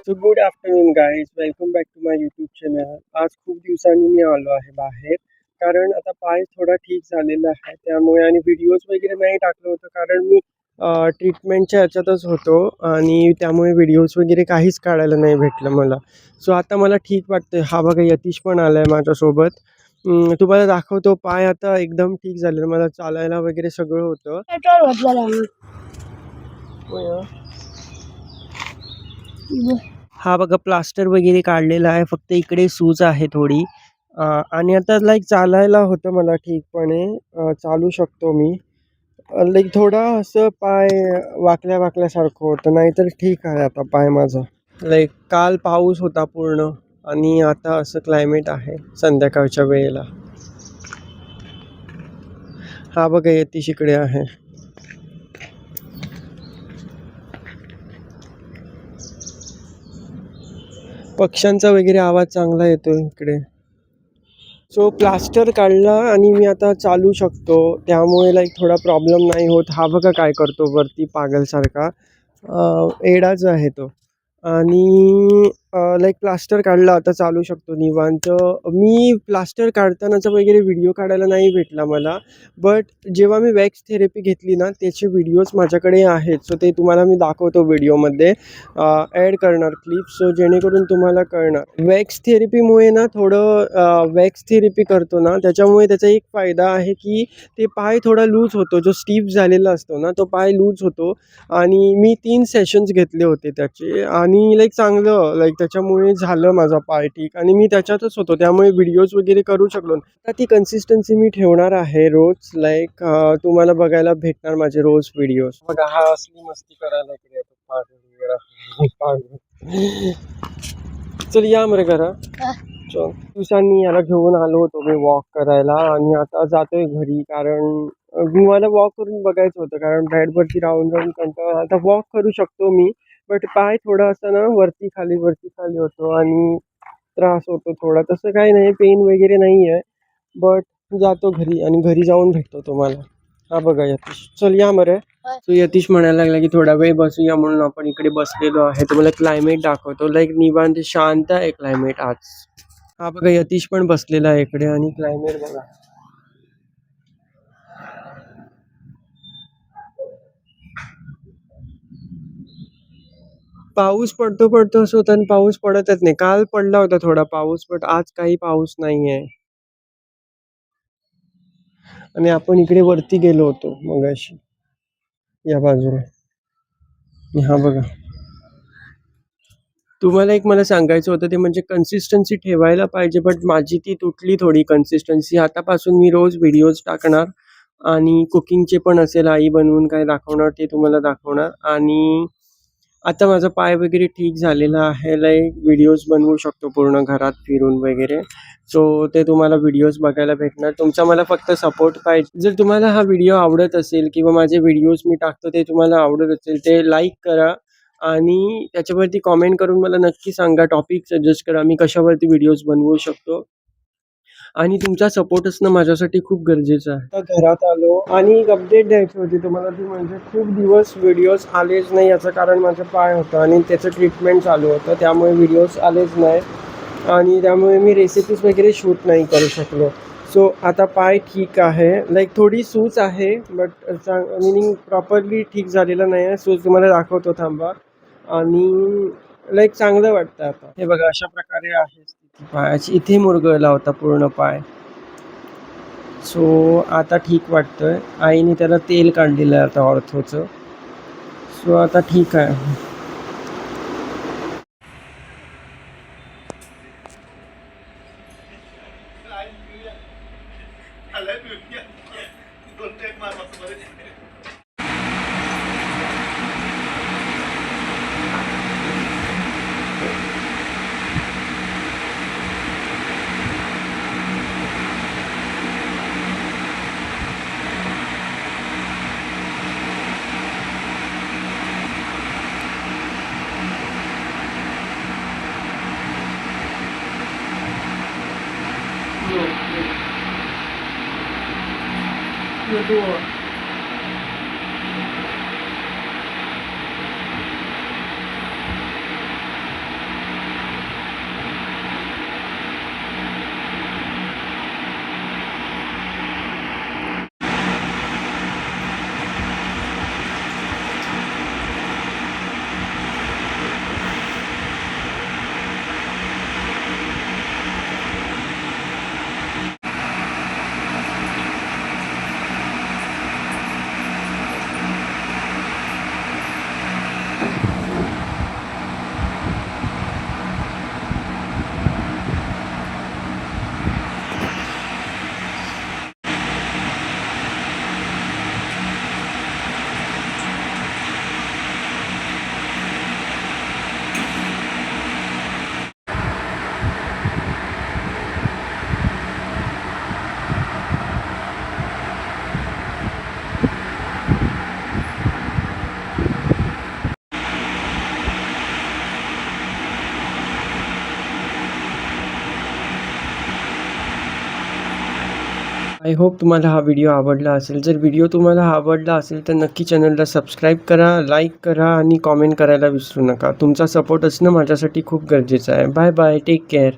So good afternoon guys, welcome back to my YouTube channel. आज खूप दिवसांनी मी आलो आहे बाहेर, कारण आता पाय थोडा ठीक झालेला आहे. त्यामुळे आणि व्हिडिओज वगैरे नाही टाकलं होतं, कारण मी ट्रीटमेंटच्या ह्याच्यातच होतो आणि त्यामुळे व्हिडिओज वगैरे काहीच काढायला नाही भेटलं मला. सो आता मला ठीक वाटतं. हा बघा, यतीश पण आला आहे माझ्यासोबत. तुम्हाला दाखवतो, पाय आता एकदम ठीक झालेलं. मला चालायला वगैरे सगळं होतं. हा बघा, प्लास्टर वगैरे काढलेला आहे, फक्त इकडे सूज आहे थोडी. आणि आता लाईक चालायला होतं मला ठीकपणे. चालू शकतो मी. लाईक थोडा असं पाय वाकल्या वाकल्यासारखं होतं, नाहीतर ठीक आहे आता पाय माझा. लाईक काल पाऊस होता पूर्ण आणि आता असं क्लायमेट आहे संध्याकाळच्या वेळेला. हा बघा, यतीश इकडे आहे. पक्ष्यांचा वगैरे आवाज चांगला येतो इकडे. सो प्लास्टर काढला आणि मी आता चालू शकतो, त्यामुळे लाईक थोडा प्रॉब्लेम नाही होत. हा बघा काय करतो वरती पागलसारखा. एडाच आहे तो. आणि लाईक प्लास्टर काढला, आता चालू शकतो निवांत. मी प्लास्टर काढतानाचा वगैरे व्हिडिओ काढायला नाही भेटला मला, बट जेव्हा मी वॅक्स थेरपी घेतली ना, त्याचे व्हिडिओज माझ्याकडे आहेत. सो ते तुम्हाला मी दाखवतो व्हिडिओमध्ये, ॲड करणार क्लिप, सो जेणेकरून तुम्हाला कळणार. वॅक्स थेरपीमुळे ना, थोडं वॅक्स थेरपी करतो ना, त्याच्यामुळे त्याचा एक फायदा आहे की ते पाय थोडा लूज होतो. जो स्टीफ झालेला असतो ना, तो पाय लूज होतो. आणि मी 3 सेशन्स घेतले होते त्याचे, आणि लाईक चांगलं, लाईक त्याच्यामुळे झालं माझा पाय ठीक, आणि मी त्याच्यातच होतो, त्यामुळे व्हिडिओज वगैरे करू शकलो. आता ती कन्सिस्टन्सी मी ठेवणार आहे रोज. लाईक तुम्हाला बघायला भेटणार माझे रोज व्हिडिओज. बघा, हा असली मस्ती करायला इकडे येतो. चल या मरे घरा. चल, दिवसांनी याला घेऊन आलो होतो मी वॉक करायला, आणि आता जातोय घरी, कारण मला वॉक करून बघायचं होतं, कारण बेडवरती राहून राहून कंटाळा. आता वॉक करू शकतो मी, बट पाय थोडा असा ना वरती खाली होतो आणि त्रास होतो थोडा. तसं काही नाही, पेन वगैरे नाही आहे, बट जातो घरी आणि घरी जाऊन भेटतो तुम्हाला. हा बघा यतीश, चल या मरे. तो यतीश म्हणायला लागला की थोडा वेळ बसूया, म्हणून आपण इकडे बसलेलो आहे. तर मला क्लायमेट दाखवतो, लाईक निवांत शांत आहे क्लायमेट आज. हा बघा, यतीश पण बसलेला आहे इकडे, आणि क्लायमेट बघा. पाऊस पडतो पडतो असं होतं, आणि पाऊस पडतच नाही. काल पडला होता थोडा पाऊस, बट आज काही पाऊस नाही आहे. आणि आपण इकडे वरती गेलो होतो मगाशी, या बाजूला. हा बघा, तुम्हाला एक मला सांगायचं होतं, ते म्हणजे कन्सिस्टन्सी ठेवायला पाहिजे, बट माझी ती तुटली थोडी कन्सिस्टन्सी. आतापासून मी रोज व्हिडिओज टाकणार, आणि कुकिंगचे पण असेल, आई बनवून काय दाखवणार ते तुम्हाला दाखवणार. आणि आता माझा पाय वगैरे ठीक झालेला आहे, लाईक व्हिडिओज बनवू शकतो पूर्ण घरात फिरून वगैरे. सो ते तुम्हाला व्हिडिओज बघायला भेटणार. तुमचा मला फक्त सपोर्ट पाहिजे. जर तुम्हाला हा व्हिडिओ आवडत असेल, किंवा माझे व्हिडिओज मी टाकतो ते तुम्हाला आवडत असेल, ते लाईक करा, आणि त्याच्यावरती कॉमेंट करून मला नक्की सांगा, टॉपिक सजेस्ट करा, मी कशावरती व्हिडिओज बनवू शकतो. आणि तुमचा सपोर्ट असणं माझ्यासाठी खूप गरजेचं आहे. आता घरात आलो, आणि एक अपडेट द्यायची होती तुम्हाला, ती म्हणजे खूप दिवस व्हिडिओज आलेच नाही. याचं कारण माझं पाय होतं आणि त्याचं ट्रीटमेंट चालू होतं, त्यामुळे व्हिडिओज आलेच नाही, आणि त्यामुळे मी रेसिपीज वगैरे शूट नाही करू शकलो. सो आता पाय ठीक आहे, लाईक थोडी सूज आहे, बट मिनिंग प्रॉपरली ठीक झालेलं नाही आहे. सूज तुम्हाला दाखवतो, थांबा. आणि लाईक चांगलं वाटतं आता. हे बघा, अशा प्रकारे आहे स्थिती पायाची. इथे मुरगळला होता पूर्ण पाय. सो आता ठीक वाटतंय. आईने त्याला तेल काढलेलं आहे आता ऑर्थोचं. सो आता ठीक आहे. आय होप तुम्हाला हा व्हिडिओ आवडला असेल. जर व्हिडिओ तुम्हाला आवडला असेल तर नक्की चॅनलला सबस्क्राईब करा, लाईक करा आणि कॉमेंट करायला विसरू नका. तुमचा सपोर्ट असणं माझ्यासाठी खूप गरजेचं आहे. Bye bye. Take care.